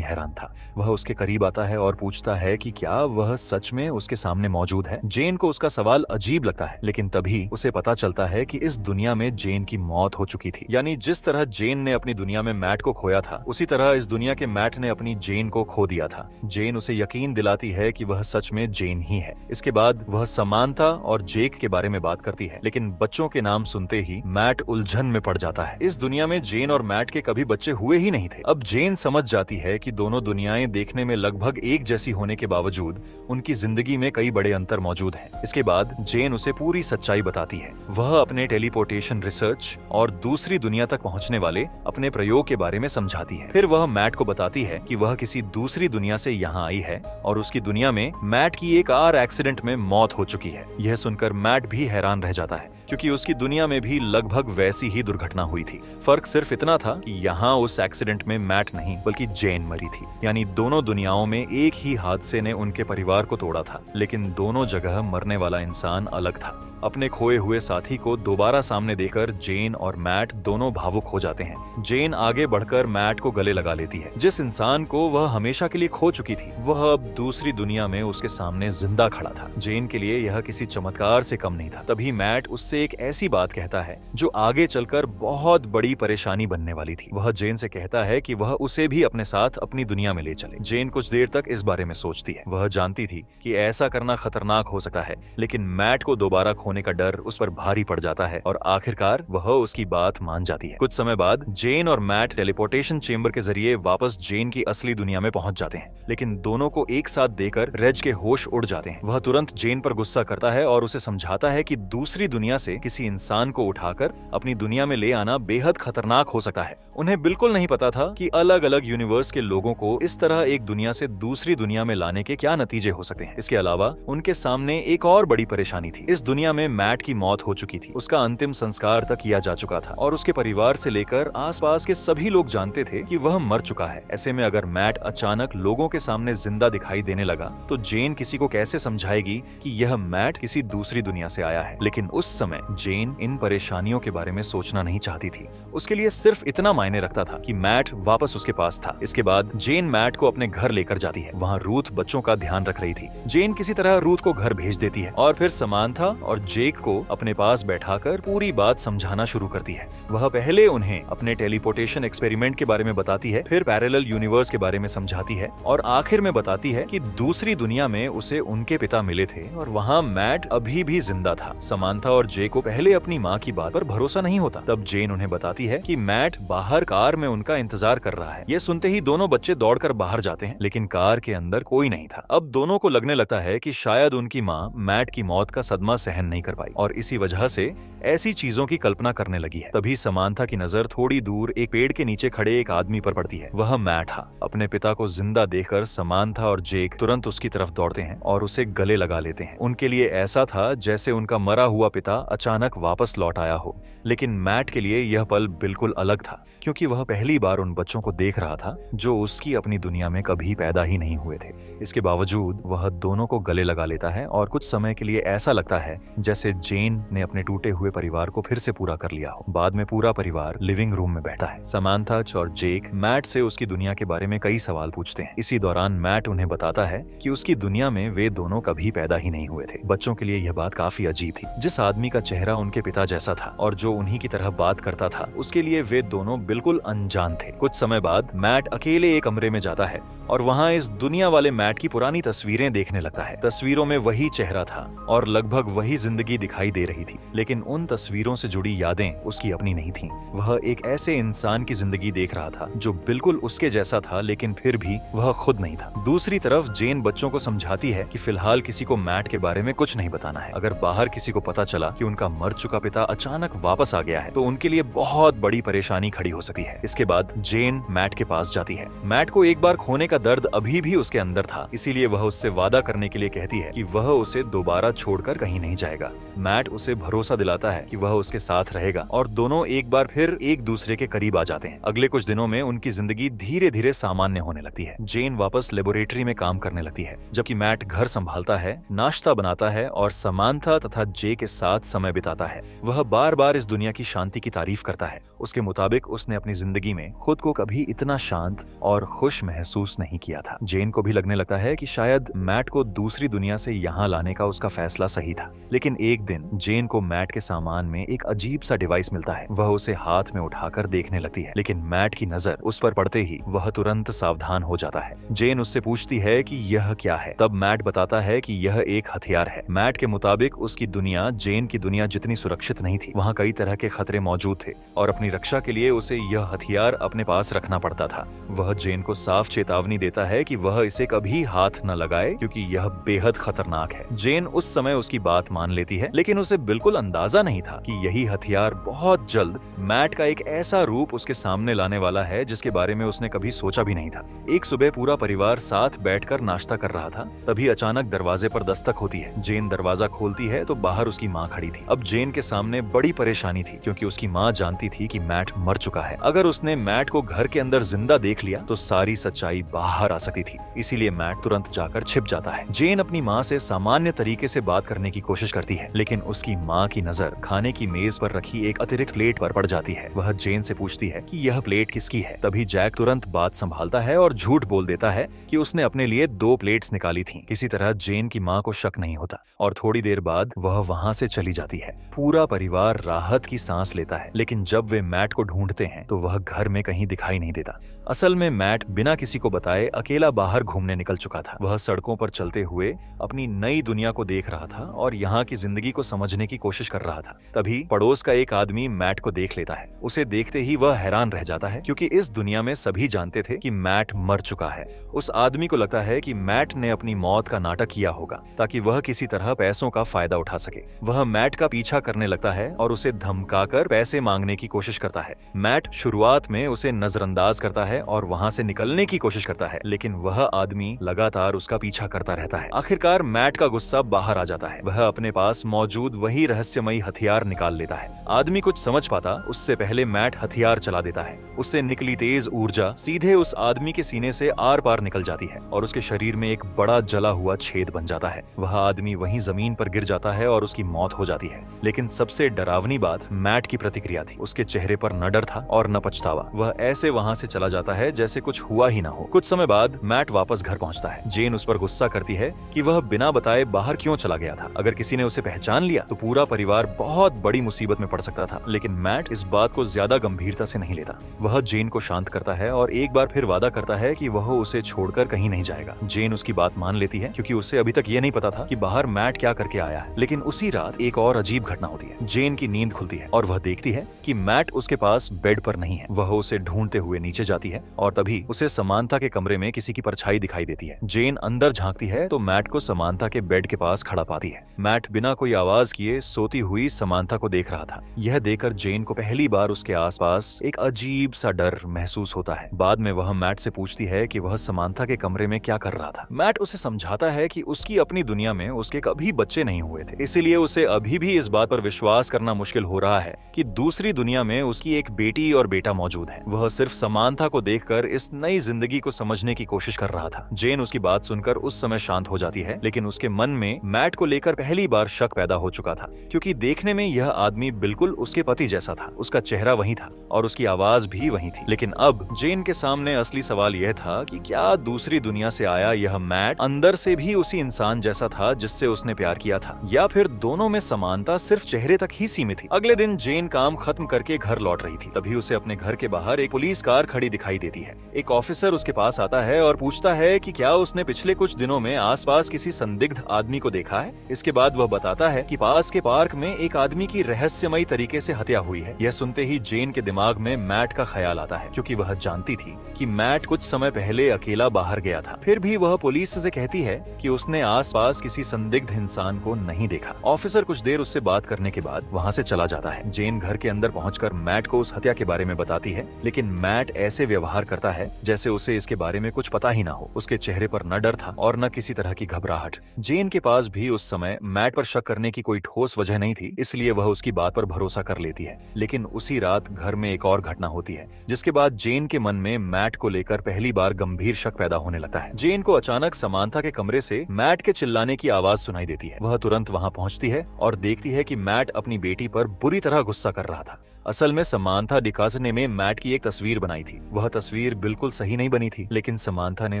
A: हैरान था। वह उसके करीब आता है और पूछता है कि क्या वह सच में उसके सामने मौजूद है। जेन को उसका सवाल अजीब लगता है, लेकिन तभी उसे पता चलता है कि इस दुनिया में जेन की मौत हो चुकी थी। यानी जिस तरह जेन ने अपनी दुनिया में मैट को खोया था, उसी तरह इस दुनिया के मैट ने अपनी जेन को खो दिया था। जेन उसे यकीन दिलाती है कि वह सच में जेन ही है। इसके बाद वह समांथा और जेक के बारे में बात करती है, लेकिन बच्चों के नाम सुनते ही मैट उलझन में पड़ जाता है। इस दुनिया में जेन और मैट के कभी बच्चे हुए ही नहीं थे। अब जेन समझ जाती है कि दोनों दुनियाएं देखने में लगभग एक जैसी होने के बावजूद उनकी जिंदगी में कई बड़े अंतर मौजूद हैं। इसके बाद जेन उसे पूरी सच्चाई बताती है। वह अपने टेलीपोर्टेशन रिसर्च और दूसरी दुनिया तक पहुंचने वाले अपने प्रयोग के बारे में समझाती है। फिर वह मैट को बताती है कि वह किसी दूसरी दुनिया से यहाँ आई है और उसकी दुनिया में मैट की एक कार एक्सीडेंट में मौत हो चुकी है। यह सुनकर मैट भी हैरान रह जाता है, क्योंकि उसकी दुनिया में भी लगभग वैसी ही दुर्घटना हुई थी। फर्क सिर्फ इतना था कि यहाँ उस एक्सीडेंट में मैट नहीं बल्कि जेन मरी थी। यानी दोनों दुनियाओं में एक ही हादसे ने उनके परिवार को तोड़ा था, लेकिन दोनों जगह मरने वाला इंसान अलग था। अपने खोए हुए साथी को दोबारा सामने देखकर जेन और मैट दोनों भावुक हो जाते हैं। जेन आगे बढ़कर मैट को गले लगा लेती है। जिस इंसान को वह हमेशा के लिए खो चुकी थी, वह अब दूसरी दुनिया में उसके सामने जिंदा खड़ा था। जेन के लिए यह किसी चमत्कार से कम नहीं था। तभी मैट उससे एक ऐसी बात कहता है जो आगे चलकर बहुत बड़ी परेशानी बनने वाली थी। वह जेन से कहता है कि वह उसे भी अपने साथ अपनी दुनिया में ले चले। जेन कुछ देर तक इस बारे में सोचती है। वह जानती थी कि ऐसा करना खतरनाक हो सकता है, लेकिन मैट को दोबारा होने का डर उस पर भारी पड़ जाता है और आखिरकार वह उसकी बात मान जाती है। कुछ समय बाद जेन और मैट टेलीपोर्टेशन चेंबर के जरिए वापस जेन की असली दुनिया में पहुंच जाते हैं, लेकिन दोनों को एक साथ देकर रेज के होश उड़ जाते हैं। वह तुरंत जेन पर गुस्सा करता है और उसे समझाता है कि दूसरी दुनिया से किसी इंसान को उठाकर अपनी दुनिया में ले आना बेहद खतरनाक हो सकता है। उन्हें बिल्कुल नहीं पता था कि अलग अलग यूनिवर्स के लोगों को इस तरह एक दुनिया से दूसरी दुनिया में लाने के क्या नतीजे हो सकते हैं। इसके अलावा उनके सामने एक और बड़ी परेशानी थी। इस दुनिया में मैट की मौत हो चुकी थी। उसका अंतिम संस्कार तक किया जा चुका था और उसके परिवार से लेकर आसपास के सभी लोग जानते थे कि वह मर चुका है। ऐसे में अगर मैट अचानक लोगों के सामने जिंदा दिखाई देने लगा तो जेन किसी को कैसे समझाएगी कि यह मैट किसी दूसरी दुनिया से आया है। लेकिन उस समय जेन इन परेशानियों के बारे में सोचना नहीं चाहती थी। उसके लिए सिर्फ इतना मायने रखता था कि मैट वापस उसके पास था। इसके बाद जेन मैट को अपने घर लेकर जाती है। वहाँ रूथ बच्चों का ध्यान रख रही थी। जेन किसी तरह रूथ को घर भेज देती है और फिर समांथा और जेक को अपने पास बैठाकर पूरी बात समझाना शुरू करती है। वह पहले उन्हें अपने टेलीपोर्टेशन एक्सपेरिमेंट के बारे में बताती है, फिर पैरेलल यूनिवर्स के बारे में समझाती है और आखिर में बताती है कि दूसरी दुनिया में उसे उनके पिता मिले थे और वहाँ मैट अभी भी जिंदा था। समांथा और जे को पहले अपनी माँ की बात पर भरोसा नहीं होता। तब जेन उन्हें बताती है कि मैट बाहर कार में उनका इंतजार कर रहा है। ये सुनते ही दोनों बच्चे दौड़कर बाहर जाते हैं, लेकिन कार के अंदर कोई नहीं था। अब दोनों को लगने लगता है कि शायद उनकी माँ मैट की मौत का सदमा सहन नहीं कर पाई और इसी वजह से ऐसी चीजों की कल्पना करने लगी है। तभी समांथा की नजर थोड़ी दूर एक पेड़ के नीचे खड़े एक आदमी पर पड़ती है। वह मैट था। अपने पिता को जिंदा देखकर समांथा और जेक तुरंत उसकी तरफ दौड़ते हैं और उसे गले लगा लेते हैं। उनके लिए ऐसा था जैसे उनका मरा हुआ पिता अचानक वापस लौट आया हो। लेकिन मैट के लिए यह पल बिल्कुल अलग था, क्योंकि वह पहली बार उन बच्चों को देख रहा था जो उसकी अपनी दुनिया में कभी पैदा ही नहीं हुए थे। इसके बावजूद वह दोनों को गले लगा लेता है और कुछ समय के लिए ऐसा लगता है जैसे जेन ने अपने टूटे हुए परिवार को फिर से पूरा कर लिया हो। बाद में पूरा परिवार लिविंग रूम में बैठा है। समांथा और जेक मैट से उसकी दुनिया के बारे में कई सवाल पूछते हैं। इसी दौरान मैट उन्हें बताता है कि उसकी दुनिया में वे दोनों कभी पैदा ही नहीं हुए थे। बच्चों के लिए यह बात काफी अजीब थी। जिस आदमी का चेहरा उनके पिता जैसा था और जो उन्हीं की तरह बात करता था, उसके लिए वे दोनों बिल्कुल अनजान थे। कुछ समय बाद मैट अकेले एक कमरे में जाता है और वहाँ इस दुनिया वाले मैट की पुरानी तस्वीरें देखने लगता है। तस्वीरों में वही चेहरा था और लगभग वही जिंदगी दिखाई दे रही थी, लेकिन उन तस्वीरों से जुड़ी यादें उसकी अपनी नहीं थीं। वह एक ऐसे इंसान की जिंदगी देख रहा था जो बिल्कुल उसके जैसा था, लेकिन फिर भी वह खुद नहीं था। दूसरी तरफ जेन बच्चों को समझाती है कि फिलहाल किसी को मैट के बारे में कुछ नहीं बताना है। अगर बाहर किसी को पता चला कि उनका मर चुका पिता अचानक वापस आ गया है तो उनके लिए बहुत बड़ी परेशानी खड़ी हो सकती है। इसके बाद जेन मैट के पास जाती है। मैट को एक बार खोने का दर्द अभी भी उसके अंदर था, इसीलिए वह उससे वादा करने के लिए कहती है कि वह उसे दोबारा छोड़कर कहीं नहीं जाएगा। जाएगा। मैट उसे भरोसा दिलाता है कि वह उसके साथ रहेगा और दोनों एक बार फिर एक दूसरे के करीब आ जाते हैं। अगले कुछ दिनों में उनकी जिंदगी धीरे धीरे सामान्य होने लगती है। जेन वापस लेबोरेटरी में काम करने लगती है, जबकि मैट घर संभालता है, नाश्ता बनाता है और समांथा तथा जे के साथ समय बिताता है। वह बार बार इस दुनिया की शांति की तारीफ करता है। उसके मुताबिक उसने अपनी जिंदगी में खुद को कभी इतना शांत और खुश महसूस नहीं किया था। जेन को भी लगने लगता है कि शायद मैट को दूसरी दुनिया से यहाँ लाने का उसका फैसला सही था। लेकिन एक दिन जेन को मैट के सामान में एक अजीब सा डिवाइस मिलता है। वह उसे हाथ में उठाकर देखने लगती है, लेकिन मैट की नजर उस पर पड़ते ही वह तुरंत सावधान हो जाता है। जेन उससे पूछती है कि यह क्या है। तब मैट बताता है कि यह एक हथियार है। मैट के मुताबिक उसकी दुनिया जेन की दुनिया जितनी सुरक्षित नहीं थी। वहाँ कई तरह के खतरे मौजूद थे और अपनी रक्षा के लिए उसे यह हथियार अपने पास रखना पड़ता था। वह जेन को साफ चेतावनी देता है कि वह इसे कभी हाथ न लगाए, क्योंकि यह बेहद खतरनाक है। जेन उस समय उसकी बात मान लेती है, लेकिन उसे बिल्कुल अंदाजा नहीं था कि यही हथियार बहुत जल्द मैट का एक ऐसा रूप उसके सामने लाने वाला है जिसके बारे में उसने कभी सोचा भी नहीं था। एक सुबह पूरा परिवार साथ बैठकर नाश्ता कर रहा था। तभी अचानक दरवाजे पर दस्तक होती है। जेन दरवाजा खोलती है तो बाहर उसकी माँ खड़ी थी। अब जेन के सामने बड़ी परेशानी थी, क्योंकि उसकी माँ जानती थी कि मैट मर चुका है। अगर उसने मैट को घर के अंदर जिंदा देख लिया तो सारी सच्चाई बाहर आ सकती थी। इसीलिए मैट तुरंत जाकर छिप जाता है। जेन अपनी माँ से सामान्य तरीके से बात करने की कोशिश करती है, लेकिन उसकी माँ की नजर खाने की मेज पर रखी एक अतिरिक्त प्लेट पर पड़ जाती है। वह जेन से पूछती है कि यह प्लेट किसकी है। तभी जैक तुरंत बात संभालता है और झूठ बोल देता है कि उसने अपने लिए 2 प्लेट्स निकाली थीं। किसी तरह जेन की माँ को शक नहीं होता और थोड़ी देर बाद वह वहाँ से चली जाती है। पूरा परिवार राहत की सांस लेता है, लेकिन जब वे मैट को ढूंढते हैं तो वह घर में कहीं दिखाई नहीं देता। असल में मैट बिना किसी को बताए अकेला बाहर घूमने निकल चुका था। वह सड़कों पर चलते हुए अपनी नई दुनिया को देख रहा था और यहाँ की जिंदगी को समझने की कोशिश कर रहा था। तभी पड़ोस का एक आदमी मैट को देख लेता है। उसे देखते ही वह हैरान रह जाता है, क्योंकि इस दुनिया में सभी जानते थे कि मैट मर चुका है। उस आदमी को लगता है कि मैट ने अपनी मौत का नाटक किया होगा ताकि वह किसी तरह पैसों का फायदा उठा सके। वह मैट का पीछा करने लगता है और उसे धमकाकर पैसे मांगने की कोशिश करता है। मैट शुरुआत में उसे नजरअंदाज करता है और वहां से निकलने की कोशिश करता है, लेकिन वह आदमी लगातार उसका पीछा करता रहता है। आखिरकार मैट का गुस्सा बाहर आ जाता है। वह अपने पास मौजूद वही रहस्यमयी हथियार निकाल लेता है। आदमी कुछ समझ पाता उससे पहले मैट हथियार चला देता है। उससे निकली तेज ऊर्जा सीधे उस आदमी के सीने से आर पार निकल जाती है और उसके शरीर में एक बड़ा जला हुआ छेद बन जाता है। वह आदमी वहीं जमीन पर गिर जाता है और उसकी मौत हो जाती है। लेकिन सबसे डरावनी बात मैट की प्रतिक्रिया थी। उसके चेहरे पर न डर था और न पछतावा। वह ऐसे वहां से चला जाता है जैसे कुछ हुआ ही ना हो। कुछ समय बाद मैट वापस घर पहुंचता है। जेन उस पर गुस्सा करती है कि वह बिना बताए बाहर क्यों चला गया था। अगर किसी ने उसे पहचान लिया तो पूरा परिवार बहुत बड़ी मुसीबत में पड़ सकता था। लेकिन मैट इस बात को ज्यादा गंभीरता से नहीं लेता। वह जेन को शांत करता है और एक बार फिर वादा करता है कि वह उसे छोड़कर कहीं नहीं जाएगा। जेन उसकी बात मान लेती है, क्योंकि उसे अभी तक ये नहीं पता था कि बाहर मैट क्या करके आया है। लेकिन उसी रात एक और अजीब घटना होती है। जेन की नींद खुलती है और वह देखती है कि मैट उसके पास बेड पर नहीं है। वह उसे ढूंढते हुए नीचे जाती है और तभी उसे समांथा के कमरे में किसी की परछाई दिखाई देती है। जेन अंदर झांकती है तो मैट को समांथा के बेड के पास खड़ा पाती है। मैट बिना कोई आवाज किए सोती हुई समांथा को देख रहा था। यह देखकर जेन को पहली बार उसके आसपास एक अजीब सा डर महसूस होता है। बाद में वह मैट से पूछती है कि वह समांथा के कमरे में क्या कर रहा था। मैट उसे समझाता है कि उसकी अपनी दुनिया में उसके कभी बच्चे नहीं हुए थे, इसीलिए उसे अभी भी इस बात पर विश्वास करना मुश्किल हो रहा है कि दूसरी दुनिया में उसकी एक बेटी और बेटा मौजूद है। वह सिर्फ समांथा को देखकर इस नई जिंदगी को समझने की कोशिश कर रहा था। जेन उसकी बात सुनकर उस समय शांत हो जाती है, लेकिन उसके मन में मैट को लेकर पहली बार शक पैदा हो चुका था, क्योंकि देखने में यह आदमी बिल्कुल उसके पति जैसा था। उसका चेहरा वही था और उसकी आवाज भी वही थी। लेकिन अब जेन के सामने असली सवाल यह था कि क्या दूसरी दुनिया से आया यह मैट अंदर से भी उसी इंसान जैसा था जिससे उसने प्यार किया था, या फिर दोनों में समानता सिर्फ चेहरे तक ही सीमित थी। अगले दिन जेन काम खत्म करके घर लौट रही थी। तभी उसे अपने घर के बाहर एक पुलिस कार खड़ी दिखाई देती है। एक ऑफिसर उसके पास आता है और पूछता है कि क्या उसने पिछले कुछ दिनों में आसपास किसी संदिग्ध आदमी को देखा है। इसके बाद वह बताता है कि पास के पार्क में एक आदमी की रहस्यमयी तरीके से हत्या हुई है। यह सुनते ही जेन के दिमाग में मैट का ख्याल आता है, क्योंकि वह जानती थी कि मैट कुछ समय पहले अकेला बाहर गया था। फिर भी वह पुलिस से कहती है कि उसने आसपास किसी संदिग्ध इंसान को नहीं देखा। ऑफिसर कुछ देर उससे बात करने के बाद वहाँ से चला जाता है। जेन घर के अंदर पहुंचकर मैट को उस हत्या के बारे में बताती है, लेकिन मैट ऐसे व्यवहार करता है जैसे उसे इसके बारे में कुछ पता ही ना हो। उसके चेहरे पर न डर था और न किसी तरह की घबराहट। जेन के पास भी उस समय मैट पर शक करने की कोई ठोस वजह नहीं थी, इसलिए वह उसकी बात पर भरोसा कर लेती है। लेकिन उसी रात घर में एक और घटना होती है, जिसके बाद जेन के मन में मैट को लेकर पहली बार गंभीर शक पैदा होने लगता है। जेन को अचानक समांथा के कमरे से मैट के चिल्लाने की आवाज सुनाई देती है। वह तुरंत वहां पहुंचती है और देखती है कि मैट अपनी बेटी पर बुरी तरह गुस्सा कर रहा था। असल में समांथा डिकाजने में मैट की एक तस्वीर बनाई थी। वह तस्वीर बिल्कुल सही नहीं बनी थी, लेकिन समांथा ने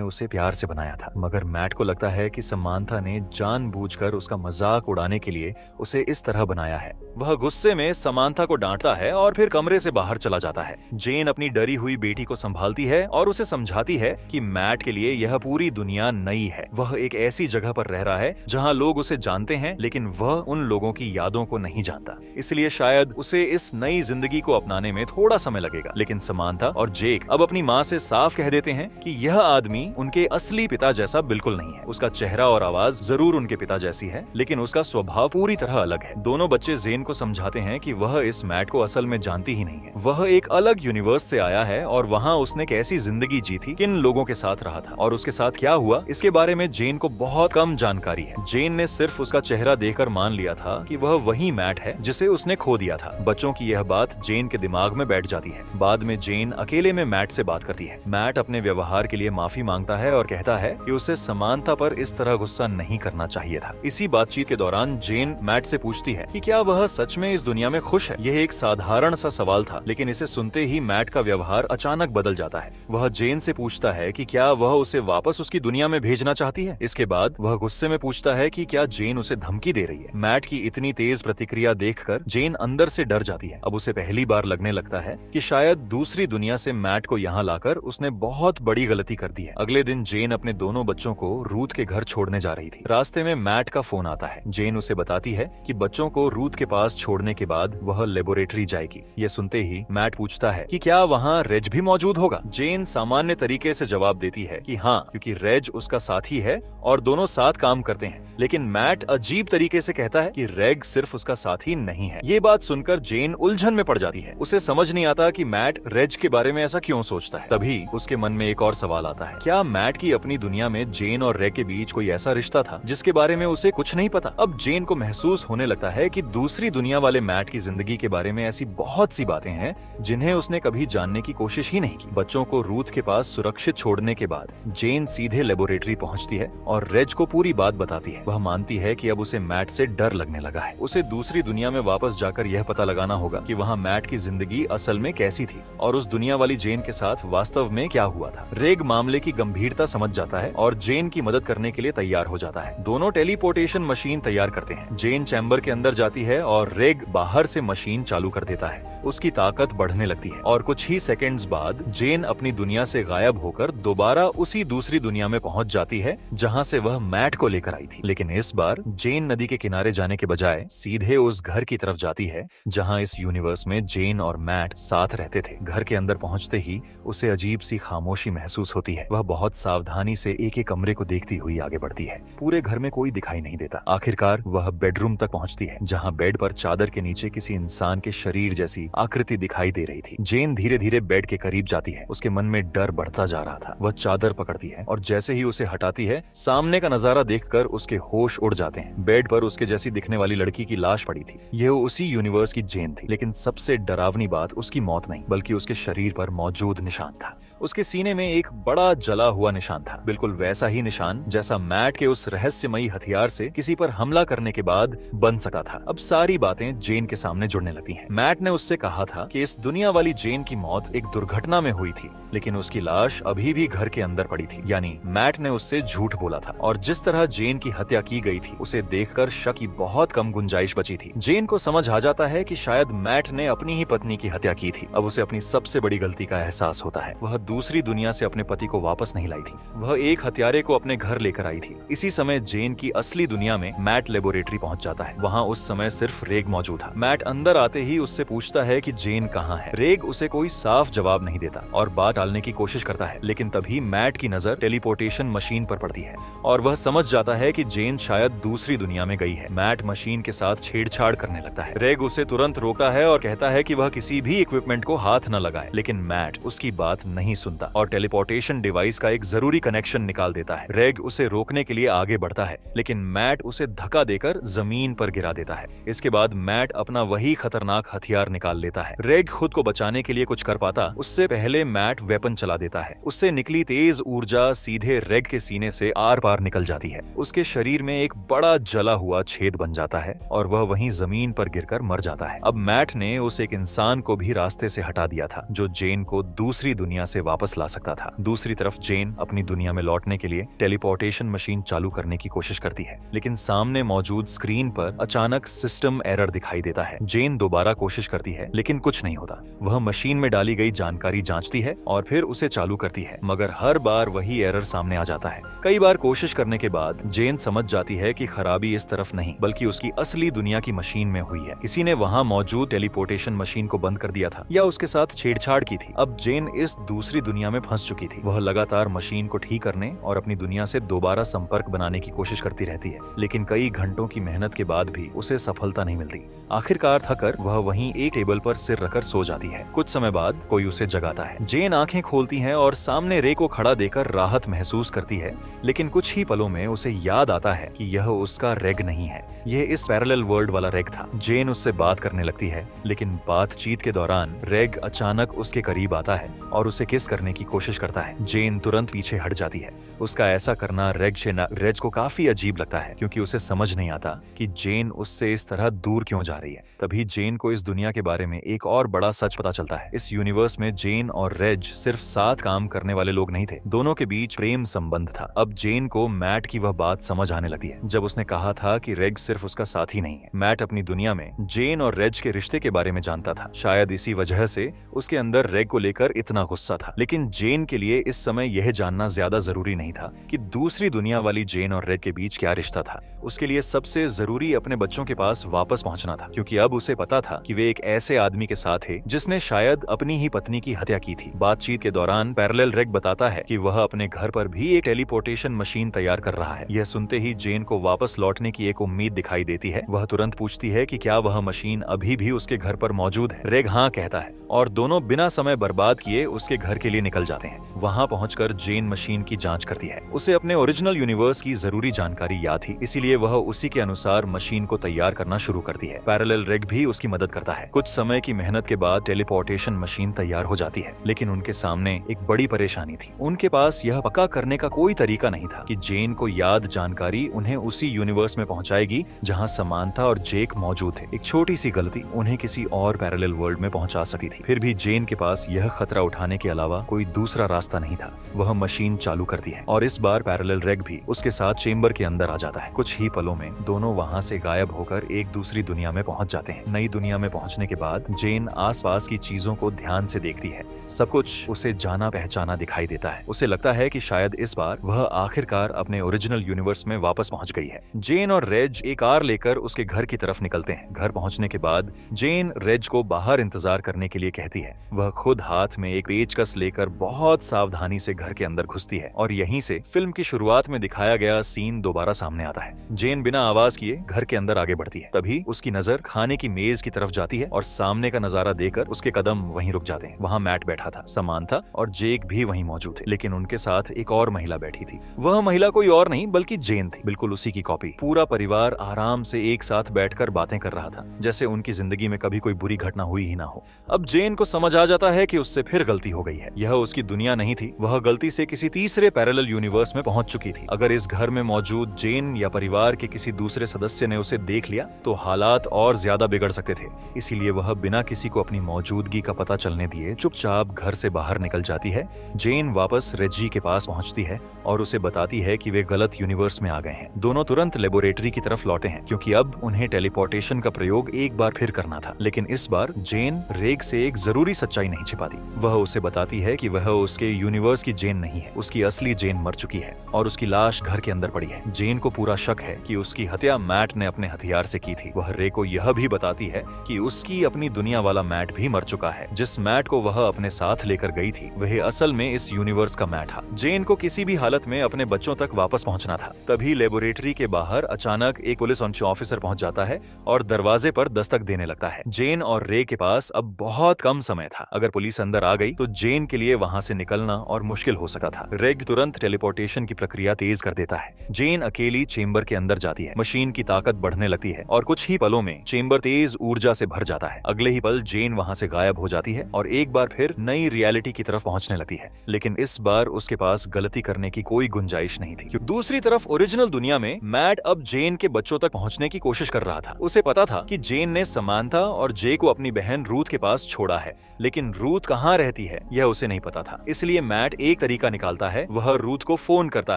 A: उसे प्यार से बनाया था। मगर मैट को लगता है कि समांथा ने जानबूझकर उसका मजाक उड़ाने के लिए उसे इस तरह बनाया है। वह गुस्से में समांथा को डांटता है और फिर कमरे से बाहर चला जाता है। जेन अपनी डरी हुई बेटी को संभालती है और उसे समझाती है कि मैट के लिए यह पूरी दुनिया नई है। वह एक ऐसी जगह पर रह रहा है जहां लोग उसे जानते हैं, लेकिन वह उन लोगों की यादों को नहीं जानता। इसलिए शायद उसे इस नई जिंदगी को अपनाने में थोड़ा समय लगेगा। लेकिन समांथा और जेक अब अपनी माँ से साफ कह देते हैं कि यह आदमी उनके असली पिता जैसा बिल्कुल नहीं है। उसका चेहरा और आवाज जरूर उनके पिता जैसी है, लेकिन उसका स्वभाव पूरी तरह अलग है। दोनों बच्चे जेन को समझाते हैं कि वह इस मैट को असल में जानती ही नहीं है। वह एक अलग यूनिवर्स से आया है और वहाँ उसने कैसी जिंदगी जी थी, किन लोगों के साथ रहा था और उसके साथ क्या हुआ, इसके बारे में जेन को बहुत कम जानकारी है। जेन ने सिर्फ उसका चेहरा देखकर मान लिया था कि वह वही मैट है जिसे उसने खो दिया था। बच्चों की यह बात जेन के दिमाग में बैठ जाती है। बाद में जेन अकेले में मैट से बात करती है। मैट अपने व्यवहार के लिए माफी मांगता है और कहता है कि उसे समानता पर इस तरह गुस्सा नहीं करना चाहिए था। इसी बातचीत के दौरान जेन मैट से पूछती है कि क्या वह सच में इस दुनिया में खुश है। यह एक साधारण सा सवाल था, लेकिन इसे सुनते ही मैट का व्यवहार अचानक बदल जाता है। वह जेन से पूछता है कि क्या वह उसे वापस उसकी दुनिया में भेजना चाहती है। इसके बाद वह गुस्से में पूछता है कि क्या जेन उसे धमकी दे रही है। मैट की इतनी तेज प्रतिक्रिया देखकर जेन अंदर से डर जाती है। अब उसे पहली बार लगने लगता है कि शायद दूसरी दुनिया से मैट को यहाँ लाकर उसने बहुत बड़ी गलती कर दी है। अगले दिन जेन अपने दोनों बच्चों को रूथ के घर छोड़ने जा रही थी। रास्ते में मैट का फोन आता है। जेन उसे बताती है कि बच्चों को रूथ के पास छोड़ने के बाद वह लेबोरेटरी जाएगी। ये सुनते ही मैट पूछता है कि क्या वहाँ रेज भी मौजूद होगा। जेन सामान्य तरीके से जवाब देती है कि हाँ, क्योंकि रेज उसका साथी है और दोनों साथ काम करते हैं। लेकिन मैट अजीब तरीके से कहता है कि रेग सिर्फ उसका साथी नहीं है। ये बात सुनकर जेन उलझन में पड़ जाती है। उसे समझ नहीं आता कि मैट रेज के बारे में ऐसा क्यों सोचता है। तभी उसके मन में एक और सवाल आता है, क्या मैट की अपनी दुनिया में जेन और रेग के बीच कोई ऐसा रिश्ता था जिसके बारे में उसे कुछ नहीं पता। अब जेन को महसूस होने लगता है कि दूसरी दुनिया वाले मैट की जिंदगी के बारे में ऐसी बहुत सी बातें हैं जिन्हें उसने कभी जानने की कोशिश ही नहीं की। बच्चों को रूथ के पास सुरक्षित छोड़ने के बाद जेन सीधे लेबोरेटरी पहुंचती है और रेज को पूरी बात बताती है। वह मानती है कि अब उसे मैट से डर लगने लगा है। उसे दूसरी दुनिया में वापस जाकर यह पता लगाना होगा कि वहाँ मैट की जिंदगी असल में कैसी थी और उस दुनिया वाली जेन के साथ वास्तव में क्या हुआ था। रेग मामले की गंभीरता समझ जाता है और जेन की मदद करने के लिए तैयार हो जाता है। दोनों टेलीपोर्टेशन मशीन तैयार करते हैं। जेन चैम्बर के अंदर जाती है और रेग बाहर से मशीन चालू कर देता है। उसकी ताकत बढ़ने लगती है और कुछ ही सेकंड्स बाद जेन अपनी दुनिया से गायब होकर दोबारा उसी दूसरी दुनिया में पहुंच जाती है जहां से वह मैट को लेकर आई थी। लेकिन इस बार जेन नदी के किनारे जाने के बजाय सीधे उस घर की तरफ जाती है जहां इस यूनिवर्स में जेन और मैट साथ रहते थे। घर के अंदर पहुंचते ही उसे अजीब सी खामोशी महसूस होती है। वह बहुत सावधानी से एक एक कमरे को देखती हुई आगे बढ़ती है। पूरे घर में कोई दिखाई नहीं देता। आखिरकार वह बेडरूम तक पहुंचती है जहां बेड पर चादर के नीचे किसी इंसान के शरीर जैसी आकृति दिखाई दे रही थी। जेन धीरे धीरे बेड के करीब जाती है। उसके मन में डर बढ़ता जा रहा था। वह चादर पकड़ती है और जैसे ही उसे हटाती है, सामने का नजारा देखकर उसके होश उड़ जाते हैं। बेड पर उसके जैसी दिखने वाली लड़की की लाश पड़ी थी। यह उसी यूनिवर्स की जेन थी। लेकिन सबसे डरावनी बात उसकी मौत नहीं, बल्कि उसके शरीर पर मौजूद निशान था। उसके सीने में एक बड़ा जला हुआ निशान था, बिल्कुल वैसा ही निशान जैसा मैट के उस रहस्यमयी हथियार से किसी पर हमला करने के बाद बन सकता था। अब सारी बातें जेन के सामने जुड़ने लगती हैं। मैट ने उससे कहा था कि इस दुनिया वाली जेन की मौत एक दुर्घटना में हुई थी, लेकिन उसकी लाश अभी भी घर के अंदर पड़ी थी। यानी मैट ने उससे झूठ बोला था और जिस तरह जेन की हत्या की गई थी उसे देखकर शक की बहुत कम गुंजाइश बची थी। जेन को समझ आ जाता है कि शायद मैट ने अपनी ही पत्नी की हत्या की थी। अब उसे अपनी सबसे बड़ी गलती का एहसास होता है। वह दूसरी दुनिया से अपने पति को वापस नहीं लाई थी। वह एक हत्यारे को अपने घर लेकर आई थी। इसी समय जेन की असली दुनिया में मैट लेबोरेटरी पहुंच जाता है। वहाँ उस समय सिर्फ रेग मौजूद था। मैट अंदर आते ही उससे पूछता है कि जेन कहाँ है। रेग उसे कोई साफ जवाब नहीं देता और बात टालने की कोशिश करता है, लेकिन तभी मैट की नजर टेलीपोर्टेशन मशीन पर पड़ती है और वह समझ जाता है कि जेन शायद दूसरी दुनिया में गई है। मैट मशीन के साथ छेड़छाड़ करने लगता है। रेग उसे तुरंत रोकता है और कहता है कि वह किसी भी इक्विपमेंट को हाथ न लगाए, लेकिन मैट उसकी बात नहीं सुनता और टेलीपोर्टेशन डिवाइस का एक जरूरी कनेक्शन निकाल देता है। रेग उसे रोकने के लिए आगे बढ़ता है, लेकिन मैट उसे धक्का देकर जमीन पर गिरा देता है। इसके बाद मैट अपना वही खतरनाक हथियार निकाल लेता है। रेग खुद को बचाने के लिए कुछ कर पाता उससे पहले मैट वेपन चला देता है। उससे निकली तेज ऊर्जा सीधे रेग के सीने से आर पार निकल जाती है। उसके शरीर में एक बड़ा जला हुआ छेद बन जाता है और वह वहीं जमीन पर गिरकर मर जाता है। अब मैट ने उस एक इंसान को भी रास्ते से हटा दिया था जो जेन को दूसरी दुनिया से वापस ला सकता था। दूसरी तरफ जेन अपनी दुनिया में लौटने के लिए टेलीपोर्टेशन मशीन चालू करने की कोशिश करती है, लेकिन सामने मौजूद स्क्रीन पर अचानक सिस्टम एरर दिखाई देता है। जेन दोबारा कोशिश करती है, लेकिन कुछ नहीं होता। वह मशीन में डाली गई जानकारी जांचती है और फिर उसे चालू करती है, मगर हर बार वही एरर सामने आ जाता है। कई बार कोशिश करने के बाद जेन समझ जाती है कि खराबी इस तरफ नहीं बल्कि उसकी असली दुनिया की मशीन में हुई है। किसी ने वहां मौजूद टेलीपोर्टेशन मशीन को बंद कर दिया था या उसके साथ छेड़छाड़ की थी। अब जेन इस दूसरी दुनिया में फंस चुकी थी। वह लगातार मशीन को ठीक करने और अपनी दुनिया से दोबारा संपर्क बनाने की कोशिश करती रहती है, लेकिन कई घंटों की मेहनत के बाद भी उसे सफलता नहीं मिलती। आखिरकार थकर वह वहीं एक टेबल पर सिर रखकर सो जाती है। कुछ समय बाद कोई उसे जगाता है। जेन आंखें खोलती है और सामने रे को खड़ा देकर राहत महसूस करती है, लेकिन कुछ ही पलों में उसे याद आता है कि यह उसका रेग नहीं है, यह इस पैरेलल वर्ल्ड वाला रेग था। जेन उससे बात करने लगती है, लेकिन बातचीत के दौरान रेग अचानक उसके करीब आता है और उसे किस करने की कोशिश करता है। जेन तुरंत पीछे हट जाती है। उसका ऐसा करना रेग को काफी अजीब लगता है, क्योंकि उसे समझ नहीं आता कि जेन उससे इस तरह दूर क्यों जा रही है। तभी जेन को इस दुनिया के बारे में एक और बड़ा सच पता चलता है। इस यूनिवर्स में जेन और रेज सिर्फ साथ काम करने वाले लोग नहीं थे, दोनों के बीच प्रेम संबंध था। अब जेन को मैट की वह बात समझ आने लगती है जब उसने कहा था कि रेग सिर्फ उसका साथी नहीं है। मैट अपनी दुनिया में जेन और रेज के रिश्ते के बारे में जानता था। शायद इसी वजह से उसके अंदर रेग को लेकर इतना गुस्सा था, लेकिन जेन के लिए इस समय यह जानना ज्यादा जरूरी नहीं था कि दूसरी दुनिया वाली जेन और रेग के बीच क्या रिश्ता था। उसके लिए सबसे जरूरी अपने बच्चों के पास वापस पहुंचना था, क्योंकि अब उसे पता था कि वे एक ऐसे आदमी के साथ थे जिसने शायद अपनी ही पत्नी की हत्या की थी। बातचीत के दौरान पैरेलल रेग बताता है कि वह अपने घर पर भी एक टेलीपोर्टेशन मशीन तैयार कर रहा है। यह सुनते ही जेन को वापस लौटने की एक उम्मीद दिखाई देती है। वह तुरंत पूछती है कि क्या वह मशीन अभी भी उसके घर पर मौजूद है। रेग हाँ कहता है और दोनों बिना समय बर्बाद किए उसके घर के लिए निकल जाते हैं। वहां पहुंचकर जेन मशीन की जांच करती है। उसे अपने ओरिजिनल यूनिवर्स की जरूरी जानकारी याद थी, इसीलिए वह उसी के अनुसार मशीन को तैयार करना शुरू करती है। पैरेलल रेग भी उसकी मदद करता है। कुछ समय की मेहनत के बाद टेलीपोर्टेशन मशीन तैयार हो जाती है, लेकिन उनके सामने एक बड़ी परेशानी थी। उनके पास यह पक्का करने का कोई तरीका नहीं था कि जेन को याद जानकारी उन्हें उसी यूनिवर्स में पहुंचाएगी जहां समांथा और जेक मौजूद थे। एक छोटी सी गलती उन्हें किसी और पैरेलल वर्ल्ड में पहुंचा सकती थी। फिर भी जेन के पास यह खतरा उठाने के अलावा कोई दूसरा रास्ता नहीं था। वह मशीन चालू करती है और इस बार पैरेलल रेग भी उसके साथ चेंबर के अंदर आ जाता है। कुछ ही पलों में दोनों वहां से गायब होकर एक दूसरी दुनिया में पहुंच जाते हैं। नई दुनिया में पहुंचने के बाद जेन आसपास की चीजों को ध्यान से देखती है। सब कुछ उसे जाना पहचाना दिखाई देता है। उसे लगता है कि शायद इस बार वह आखिरकार अपने ओरिजिनल यूनिवर्स में वापस पहुंच गई है। जेन और रेज एक कार लेकर उसके घर की तरफ निकलते हैं। घर पहुंचने के बाद जेन रेज को बाहर इंतजार करने के लिए कहती है। वह खुद हाथ में एक पेचकस लेकर बहुत सावधानी से घर के अंदर घुसती है और यहीं से फिल्म की शुरुआत में दिखाया गया सीन दोबारा सामने आता है। जेन बिना आवाज किए घर के अंदर आगे बढ़ती है। तभी उसकी नजर खाने की मेज की तरफ जाती है और सामने का नजारा देखकर उसके कदम वहीं रुक जाते हैं। वहां मैट बैठा था, समांथा और जेक भी वहीं मौजूद थे, लेकिन उनके साथ एक और महिला बैठी थी। वह महिला कोई और नहीं बल्कि जेन थी, बिल्कुल उसी की कॉपी। पूरा परिवार आराम से एक साथ बैठकर बातें कर रहा था, जैसे उनकी जिंदगी में कभी कोई बुरी घटना हुई ही ना हो। अब जेन को समझ आ जाता है कि उससे फिर गलती हो गई है। यह उसकी दुनिया नहीं थी, वह गलती से किसी तीसरे पैरेलल यूनिवर्स में पहुंच चुकी थी। अगर इस घर में मौजूद जेन या परिवार के किसी दूसरे सदस्य ने उसे देख लिया तो हालात और ज्यादा बिगड़ सकते थे। इसीलिए वह बिना किसी को अपनी मौजूदगी का पता चलने दिए चुपचाप घर से बाहर निकल जाती है। जेन वापस रेजी के पास पहुंचती है और उसे बताती है कि वे गलत यूनिवर्स में आ गए हैं। दोनों तुरंत लेबोरेटरी की तरफ लौटे हैं, क्योंकि अब उन्हें टेलीपोर्टेशन का प्रयोग एक बार फिर करना था। लेकिन इस बार जेन रेग से एक जरूरी सच्चाई नहीं छिपाती। वह उसे बताती है कि वह उसके यूनिवर्स की जेन नहीं है, उसकी असली जेन मर चुकी है और उसकी लाश घर के अंदर पड़ी है। जेन को पूरा शक है कि उसकी हत्या मैट ने अपने हथियार से की थी। वह रे को यह भी बताती है कि उसकी अपनी दुनिया वाला मैट भी मर चुका है। जिस मैट को वह अपने साथ लेकर गई थी वह असल में इस यूनिवर्स का मैट था। जेन को किसी भी हालत में अपने बच्चों तक वापस पहुंचना था। तभी लेबोरेटरी के बाहर अचानक एक पुलिस ऑफिसर पहुंच जाता है और दरवाजे पर दस्तक देने लगता है। जेन और रे के पास अब बहुत कम समय था। अगर पुलिस अंदर आ गई तो जेन के लिए वहां से निकलना और मुश्किल हो सकता था। रेग तुरंत टेलीपोर्टेशन की प्रक्रिया तेज कर देता है। जेन अकेली चेंबर के अंदर जाती है। मशीन की ताकत बढ़ने लगती है और कुछ ही पलों में चेंबर तेज ऊर्जा से भर जाता है। अगले ही पल जेन वहां से गायब हो जाती है और एक बार फिर नई रियलिटी की तरफ पहुंचने लगती है। लेकिन इस बार उसके पास गलती करने की कोई गुंजाइश नहीं थी। दूसरी तरफ ओरिजिनल दुनिया में मैट अब जेन के बच्चों तक पहुंचने की कोशिश कर रहा था। उसे पता था कि जेन ने समांथा और जे को अपनी बहन रूथ के पास छोड़ा है, लेकिन रूथ कहाँ रहती है यह उसे नहीं पता था। इसलिए मैट एक तरीका निकालता है। वह रूथ को फोन करता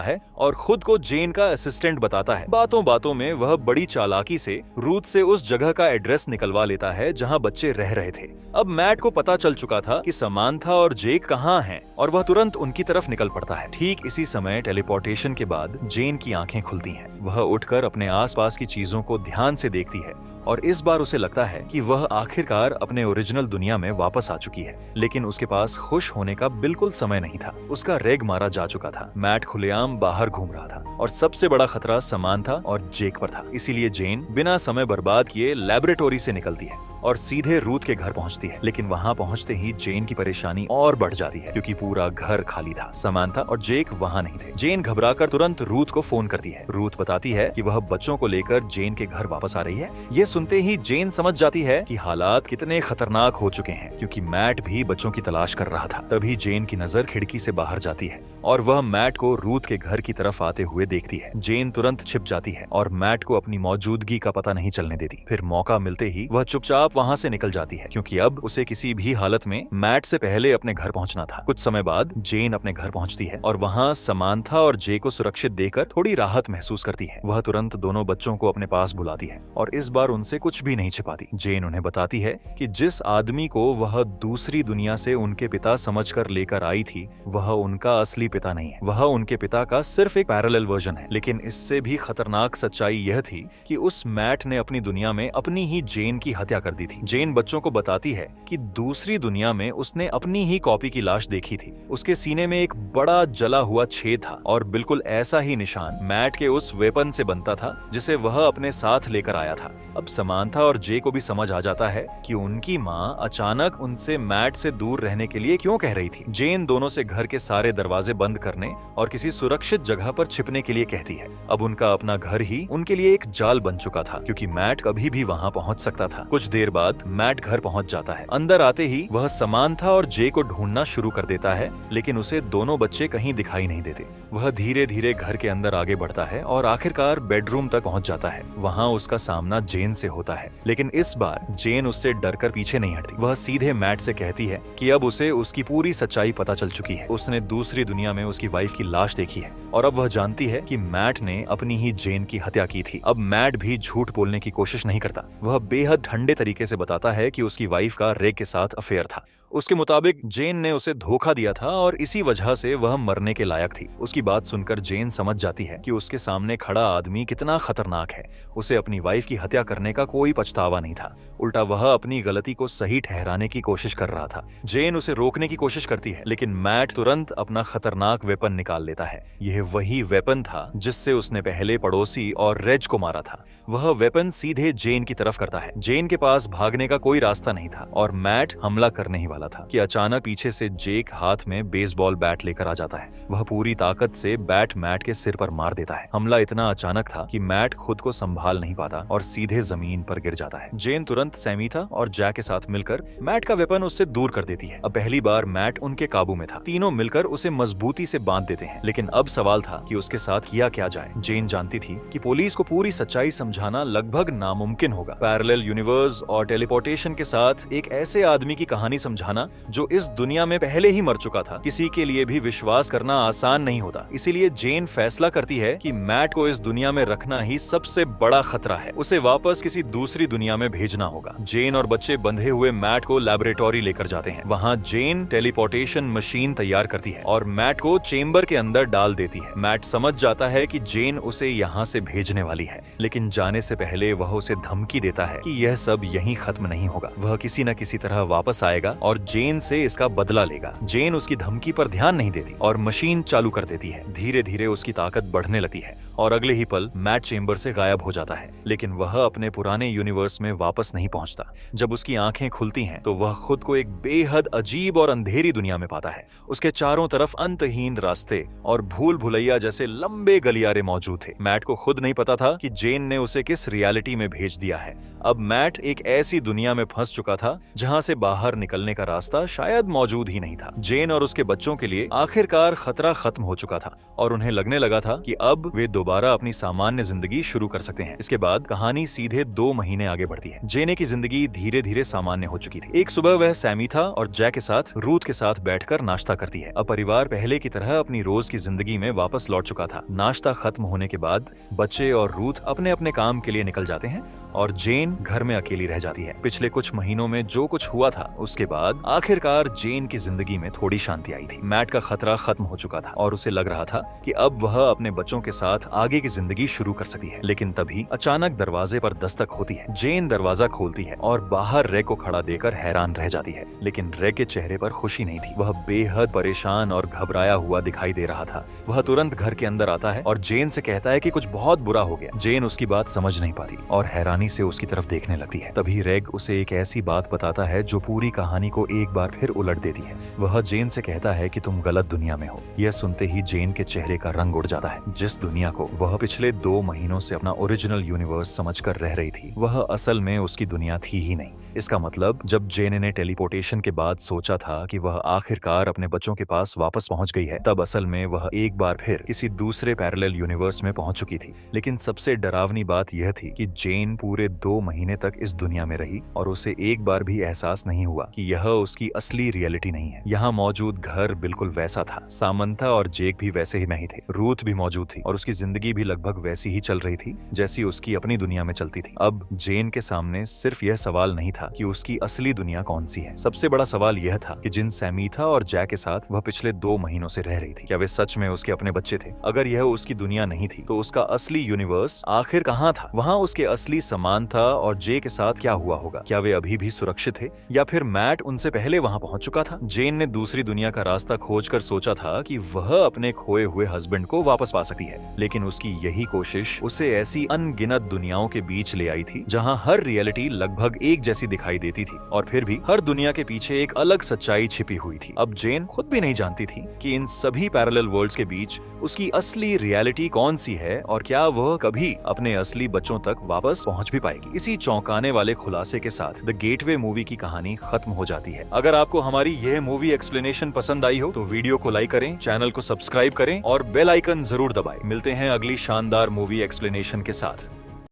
A: है और खुद को जेन का असिस्टेंट बताता है। बातों बातों में वह बड़ी चालाकी से रूथ से उस जगह का एड्रेस निकलवा लेता है जहां बच्चे रह रहे थे। अब मैट को पता चल चुका था कि समांथा और जेक कहाँ हैं और वह तुरंत उनकी तरफ निकल पड़ता है। ठीक इसी समय टेलीपोर्टेशन के बाद जेन की आंखें खुलती हैं। वह उठकर अपने आसपास की चीजों को ध्यान से देखती है और इस बार उसे लगता है कि वह आखिरकार अपने ओरिजिनल दुनिया में वापस आ चुकी है। लेकिन उसके पास खुश होने का बिल्कुल समय नहीं था। उसका रेग मारा जा चुका था। मैट खुलेआम बाहर घूम रहा था और सबसे बड़ा खतरा समांथा और जेक पर था। इसीलिए जेन बिना समय बर्बाद किए लैबोरेटोरी से निकलती है और सीधे रूथ के घर पहुंचती है। लेकिन वहां पहुंचते ही जेन की परेशानी और बढ़ जाती है क्योंकि पूरा घर खाली था। समांथा और जेक वहां नहीं थे। जेन घबराकर तुरंत रूथ को फोन करती है। रूथ बताती है कि वह बच्चों को लेकर जेन के घर वापस आ रही है। ये सुनते ही जेन समझ जाती है कि हालात कितने खतरनाक हो चुके हैं क्योंकि मैट भी बच्चों की तलाश कर रहा था। तभी जेन की नजर खिड़की से बाहर जाती है और वह मैट को रूथ के घर की तरफ आते हुए देखती है। जेन तुरंत छिप जाती है और मैट को अपनी मौजूदगी का पता नहीं चलने देती। फिर मौका मिलते ही वह चुपचाप वहां से निकल जाती है क्योंकि अब उसे किसी भी हालत में मैट से पहले अपने घर पहुंचना था। कुछ समय बाद जेन अपने घर पहुंचती है और वहां समांथा और जे को सुरक्षित देखकर थोड़ी राहत महसूस करती है। वह तुरंत दोनों बच्चों को अपने पास बुलाती है और इस बार उनसे कुछ भी नहीं छिपाती। जेन उन्हें बताती है कि जिस आदमी को वह दूसरी दुनिया से उनके पिता समझकर लेकर आई थी वह उनका असली पिता नहीं है। वह उनके पिता का सिर्फ एक पैरेलल वर्जन है। लेकिन इससे भी खतरनाक सच्चाई यह थी कि उस मैट ने अपनी दुनिया में अपनी ही जेन की हत्या कर दी थी। जेन बच्चों को बताती है कि दूसरी दुनिया में उसने अपनी ही कॉपी की लाश देखी थी। उसके सीने में एक बड़ा जला हुआ छेद था और बिल्कुल ऐसा ही निशान मैट के उस वेपन से बनता था जिसे वह अपने साथ लेकर आया था। अब समांथा और जे को भी समझ आ जाता है कि उनकी माँ अचानक उनसे मैट से दूर रहने के लिए क्यों कह रही थी। जेन दोनों से घर के सारे दरवाजे बंद करने और किसी सुरक्षित जगह पर छिपने के लिए कहती है। अब उनका अपना घर ही उनके लिए एक जाल बन चुका था क्योंकि मैट कभी भी वहां पहुंच सकता था। कुछ देर बाद मैट घर पहुंच जाता है। अंदर आते ही वह समांथा और जे को ढूंढना शुरू कर देता है लेकिन उसे दोनों बच्चे कहीं दिखाई नहीं देते। वह धीरे धीरे घर के अंदर आगे बढ़ता है और आखिरकार बेडरूम तक पहुंच जाता है। वहां उसका सामना जेन से होता है लेकिन इस बार जेन उससे डरकर पीछे नहीं हटती। वह सीधे मैट से कहती है कि अब उसे उसकी पूरी सच्चाई पता चल चुकी है। उसने दूसरी दुनिया में उसकी वाइफ की लाश देखी है और अब वह जानती है कि मैट ने अपनी ही जेन की हत्या की थी। अब मैट भी झूठ बोलने की कोशिश नहीं करता। वह बेहद ठंडे तरीके से बताता है कि उसकी वाइफ का रेग के साथ अफेयर था। उसके मुताबिक जेन ने उसे धोखा दिया था और इसी वजह से वह मरने के लायक थी। उसकी बात सुनकर जेन समझ जाती है कि उसके सामने खड़ा आदमी कितना खतरनाक है। उसे अपनी वाइफ की हत्या करने का कोई पछतावा नहीं था। उल्टा वह अपनी गलती को सही ठहराने की कोशिश कर रहा था। जेन उसे रोकने की कोशिश करती है लेकिन मैट तुरंत अपना खतरनाक वेपन निकाल लेता है। यह वही वेपन था जिससे उसने पहले पड़ोसी और रेज को मारा था। वह वेपन सीधे जेन की तरफ करता है। जेन के पास भागने का कोई रास्ता नहीं था और मैट हमला करने ही वाला था कि अचानक पीछे से जेक हाथ में बेसबॉल बैट लेकर आ जाता है। वह पूरी ताकत से बैट मैट के सिर पर मार देता है। हमला इतना अचानक था कि मैट खुद को संभाल नहीं पाता और सीधे जमीन पर गिर जाता है। जेन तुरंत सैमीथा और जैक के साथ मिलकर मैट का वेपन उससे दूर कर देती है। अब पहली बार मैट उनके काबू में था। तीनों मिलकर उसे मजबूती से बांध देते हैं लेकिन अब सवाल था कि उसके साथ किया क्या जाए। जेन जानती थी कि पुलिस को पूरी सच्चाई समझाना लगभग नामुमकिन होगा। पैरेलल यूनिवर्स और टेलीपोर्टेशन के साथ एक ऐसे आदमी की कहानी समझाना जो इस दुनिया में पहले ही मर चुका था किसी के लिए भी विश्वास करना आसान नहीं होता। इसीलिए जेन फैसला करती है कि मैट को इस दुनिया में रखना ही सबसे बड़ा खतरा है। उसे वापस किसी दूसरी दुनिया में भेजना होगा। जेन और बच्चे बंधे हुए मैट को लैबोरेटोरी लेकर जाते हैं। वहां जेन टेलीपोर्टेशन मशीन तैयार करती है और मैट को चेंबर के अंदर डाल देती है। मैट समझ जाता है कि जेन उसे यहाँ से भेजने वाली है लेकिन जाने से पहले वह उसे धमकी देता है कि यह सब यहीं यहीं खत्म नहीं होगा। वह किसी न किसी तरह वापस आएगा और जेन से इसका बदला लेगा। जेन उसकी धमकी पर ध्यान नहीं देती और मशीन चालू कर देती है। धीरे धीरे उसकी ताकत बढ़ने लगती है और अगले ही पल मैट चेंबर से गायब हो जाता है। लेकिन वह अपने पुराने यूनिवर्स में वापस नहीं पहुंचता। जब उसकी आंखें खुलती हैं तो वह खुद को एक बेहद अजीब और अंधेरी दुनिया में पाता है। उसके चारों तरफ अंतहीन रास्ते और भूल भुलैया जैसे लंबे गलियारे मौजूद थे। मैट को खुद नहीं पता था कि जेन ने उसे किस रियलिटी में भेज दिया है। अब मैट एक ऐसी दुनिया में फंस चुका था जहां से बाहर निकलने का रास्ता शायद मौजूद ही नहीं था। जेन और उसके बच्चों के लिए आखिरकार खतरा खत्म हो चुका था और उन्हें लगने लगा था कि अब वे दोबारा अपनी सामान्य जिंदगी शुरू कर सकते हैं। इसके बाद कहानी सीधे 2 महीने आगे बढ़ती है। जेने की जिंदगी धीरे धीरे सामान्य हो चुकी थी। एक सुबह वह सैमीथा और जैक के साथ रूथ के साथ बैठकर नाश्ता करती है। अब परिवार पहले की तरह अपनी रोज की जिंदगी में वापस लौट चुका था। नाश्ता खत्म होने के बाद बच्चे और रूथ अपने अपने काम के लिए निकल जाते हैं और जेन घर में अकेली रह जाती है। पिछले कुछ महीनों में जो कुछ हुआ था उसके बाद आखिरकार जेन की जिंदगी में थोड़ी शांति आई थी। मैट का खतरा खत्म हो चुका था और उसे लग रहा था कि अब वह अपने बच्चों के साथ आगे की जिंदगी शुरू कर सकती है। लेकिन तभी अचानक दरवाजे पर दस्तक होती है। जेन दरवाजा खोलती है और बाहर रे को खड़ा देकर हैरान रह जाती है। लेकिन रे के चेहरे पर खुशी नहीं थी। वह बेहद परेशान और घबराया हुआ दिखाई दे रहा था। वह तुरंत घर के अंदर आता है और जेन से कहता है कि कुछ बहुत बुरा हो गया। जेन उसकी बात समझ नहीं पाती और हैरानी से उसकी तरफ देखने लगती है। तभी रेग उसे एक ऐसी बात बताता है जो पूरी कहानी को एक बार फिर उलट देती है। वह जेन से कहता है कि तुम गलत दुनिया में हो। यह सुनते ही जेन के चेहरे का रंग उड़ जाता है। जिस दुनिया को वह पिछले 2 महीनों से अपना ओरिजिनल यूनिवर्स समझकर रह रही थी वह असल में उसकी दुनिया थी ही नहीं। इसका मतलब जब जेन ने टेलीपोर्टेशन के बाद सोचा था कि वह आखिरकार अपने बच्चों के पास वापस पहुंच गई है, तब असल में वह एक बार फिर किसी दूसरे पैरेलल यूनिवर्स में पहुंच चुकी थी। लेकिन सबसे डरावनी बात यह थी कि जेन पूरे 2 महीने तक इस दुनिया में रही और उसे एक बार भी एहसास नहीं हुआ कि यह उसकी असली रियलिटी नहीं है। यहाँ मौजूद घर बिल्कुल वैसा था। सामंथा और जेक भी वैसे ही नहीं थे। रूथ भी मौजूद थी और उसकी जिंदगी भी लगभग वैसी ही चल रही थी जैसी उसकी अपनी दुनिया में चलती थी। अब जेन के सामने सिर्फ यह सवाल नहीं था कि उसकी असली दुनिया कौन सी है। सबसे बड़ा सवाल यह था कि जिन सैमीथा और जैक के साथ वह पिछले 2 महीनों से रह रही थी, क्या वे सच में उसके अपने बच्चे थे? अगर यह उसकी दुनिया नहीं थी तो उसका असली यूनिवर्स आखिर कहाँ था? वहाँ उसके असली समानता और जे के साथ क्या हुआ होगा? क्या वे अभी भी सुरक्षित थे या फिर मैट उनसे पहले वहाँ पहुंच चुका था? जेन ने दूसरी दुनिया का रास्ता खोजकर सोचा था कि वह अपने खोए हुए हस्बैंड को वापस पा सकती है, लेकिन उसकी यही कोशिश उसे ऐसी अनगिनत दुनियाओं के बीच ले आई थी जहाँ हर रियलिटी लगभग एक जैसी दिखाई देती थी और फिर भी हर दुनिया के पीछे एक अलग सच्चाई छिपी हुई थी। अब जेन खुद भी नहीं जानती थी कि इन सभी पैरेलल वर्ल्ड्स के बीच उसकी असली रियलिटी कौन सी है और क्या वह कभी अपने असली बच्चों तक वापस पहुंच भी पाएगी। इसी चौंकाने वाले खुलासे के साथ द गेटवे मूवी की कहानी खत्म हो जाती है। अगर आपको हमारी यह मूवी एक्सप्लेनेशन पसंद आई हो तो वीडियो को लाइक करें, चैनल को सब्सक्राइब करें और बेल आइकन जरूर दबाएं। मिलते हैं अगली शानदार मूवी एक्सप्लेनेशन के साथ।